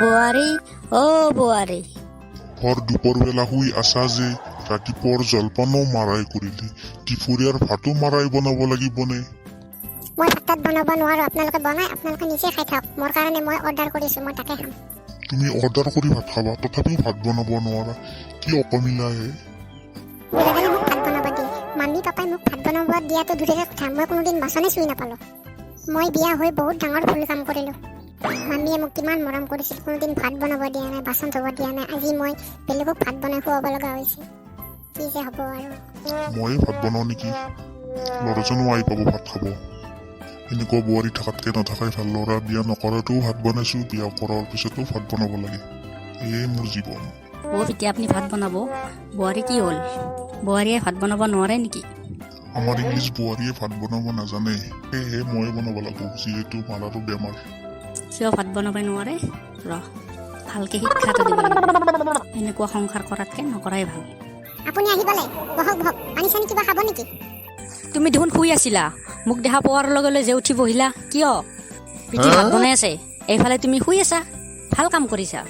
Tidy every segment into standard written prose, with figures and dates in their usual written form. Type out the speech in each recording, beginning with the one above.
বোৱাৰী অ' বোৱাৰী ভৰ দুপৰবেলা শুই আছা যে ৰাতিপুৱাৰ জলপানো মাৰাই কৰিলি দুপৰীয়াৰ ভাতো মাৰাই বনাব লাগিবনে? মই ভাত বনাব নোৱাৰো, আপোনালোকে বনাই আপোনালোকে নিজে খাই থাকক। মোৰ কাৰণে মই অৰ্ডাৰ কৰিছো, মই তাকে খাম। তুমি অৰ্ডাৰ কৰি ভাত খাবা তথাপিও ভাত বনাব নোৱাৰা, কি অকমিলা হে? বুজাগালে মোক ভাত বনাব দিয়ে, মামী পাপাই মোক ভাত বনাব দিয়াটো দূৰৰে কথা, মই কোনোদিন বাচনে চুই নাপালো। মই বিয়া হৈ বহুত ডাঙৰ ভুল কাম কৰিলো। মামীয়ে মোক কিমান মৰম কৰিছিল, কোনোদিন ভাত বনাব দিয়া নাই, বাচন ধুব দিয়া নাই। আজি মই বেলেগক ভাত বনাই খুৱাব লগা হৈছে, কি যে হ'ব আৰু। ময়ে ভাত বনাও নেকি? ল'ৰাজনো আহি পাব ভাত খাব। এনেকুৱা বোৱাৰী থকাতকে নাথাকাই ভাল। ল'ৰা বিয়া নকৰাতেও ভাত বনাইছো, বিয়া কৰাৰ পিছতো ভাত বনাব লাগে। এয়ে মোৰ জীৱন। অ' এতিয়া আপুনি ভাত বনাব? বোৱাৰী কি হ'ল? বোৱাৰীয়ে ভাত বনাব নোৱাৰে নেকি? আমাৰ ইংলিছ বোৱাৰীয়ে ভাত বনাব নাজানে, সেয়েহে ময়ে বনাব লাগিব, যিহেতু মাৰাৰো বেমাৰ। কিয় ভাত বনাব নোৱাৰে? ভালকে শিক্ষাটো দিব লাগিব। এনেকুৱা সংসাৰ কৰাতকে নকৰাই ভাল। আপুনি আহিবলে বহক বহক, পানী চানী কিবা খাব নেকি? তুমি দেখোন শুই আছিলা, মোক দেখা পোৱাৰ লগে লগে যে উঠি বহিলা কিয়? পিঠি ভাত বনাই আছে, এইফালে তুমি শুই আছা। ভাল কাম কৰিছা।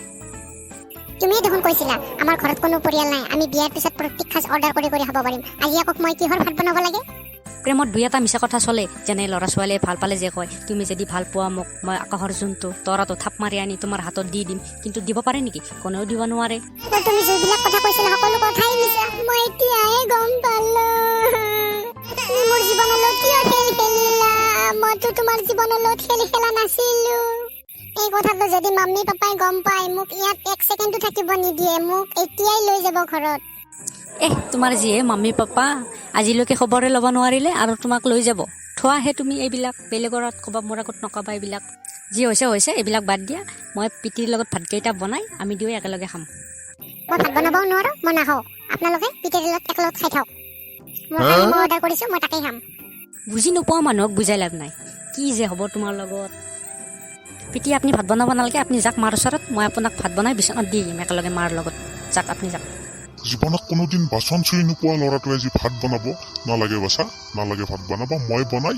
তুমিয়ে দেখোন কৈছিলা আমাৰ ঘৰত কোনো পৰিয়াল নাই, আমি বিয়াৰ পিছত প্ৰত্যেক সাজ অৰ্ডাৰ কৰি কৰি খাব পাৰিম। আজি আকৌ মই কিহৰ ভাত বনাব লাগে? প্ৰেমত দুই এটা মিছা কথা চলে, যেনে ল'ৰা ছোৱালীয়ে ভাল পালে যে কয় তুমি যদি ভাল পোৱা মোক মই আকাশৰ জোনটো তৰাটো থাপ মাৰি আনি তোমাৰ হাতত দি দিম, কিন্তু দিব পাৰে নেকি? কোনেও দিব নোৱাৰে। তুমি যিবিলাক কথা কৈছিলা সকলো কথাই মিছা, মই এতিয়াহে গম পালো। তুমি মোৰ জীৱনৰ লগত কিয় খেল খেলিলা? মইতো তোমাৰ জীৱনৰ লগত খেল খেলা নাছিলো। এই কথাটো যদি মাম্মী পাপাই গম পায়, মোক ইয়াত এক ছেকেণ্ডো থাকিব নিদিয়ে, মোক এতিয়াই লৈ যাব ঘৰত। তোমাৰ যিহে মাম্মী পাপা আজিলৈকে খবৰে ল'ব নোৱাৰিলে আৰু তোমাক লৈ যাব। থোৱাহে তুমি এইবিলাক, বেলেগৰ আগত ক'বা, মোৰ আগত নক'বা এইবিলাক। যি হৈছে হৈছে, এইবিলাক বাদ দিয়া। মই পিতিৰ লগত ভাতকেইটা বনাই আমি দুয়ো একেলগে খাম। মই ভাত বনাবও নোৱাৰো, মই নাখাওঁ। আপোনালোকে পিতেৰ লগত একেলগত খাই থাকক। মই অৰ্ডাৰ কৰিছো, মই তাকেই খাম। বুজি নোপোৱা মানুহক বুজাই লাভ নাই। কি যে হ'ব তোমাৰ লগত। পিতি আপুনি ভাত বনাব নালাগে, আপুনি যাক মাৰ ওচৰত, মই আপোনাক ভাত বনাই বিচনাত দি দিম একেলগে মাৰ লগত। যাক আপুনি যাক। জীৱনত কোনোদিন বাচন চুই নোপোৱা ল'ৰাটোৱে আজি ভাত বনাব? নালাগে বাচা, নালাগে ভাত বনাব, মই বনাই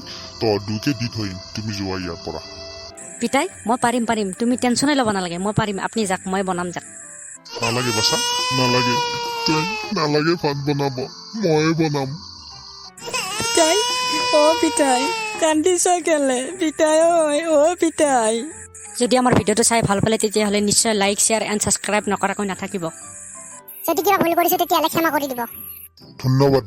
দুইকে দি থৈ আহিম, তুমি যোৱা ইয়াৰ পৰা। পিতাই মই পাৰিম, তুমি টেনশ্যনে ল'ব নালাগে, মই পাৰিম। আপুনি যাক, মই বনাম যাক। নালাগে বাচা, নালাগে, নালাগে ভাত বনাব, ময়ে বনাম। পিতাই পিতাই কান্দিছ কেলে? পিতাই পিতাই। যদি আমাৰ ভিডিঅ'টো চাই ভাল পালে তেতিয়াহ'লে নিশ্চয় লাইক, শ্বেয়াৰ এণ্ড ছাবস্ক্ৰাইব নকৰাকৈ নাথাকিব। যদি কিবা ভুল কৰিছো তেতিয়াহ'লে ক্ষমা কৰি দিব। ধন্যবাদ।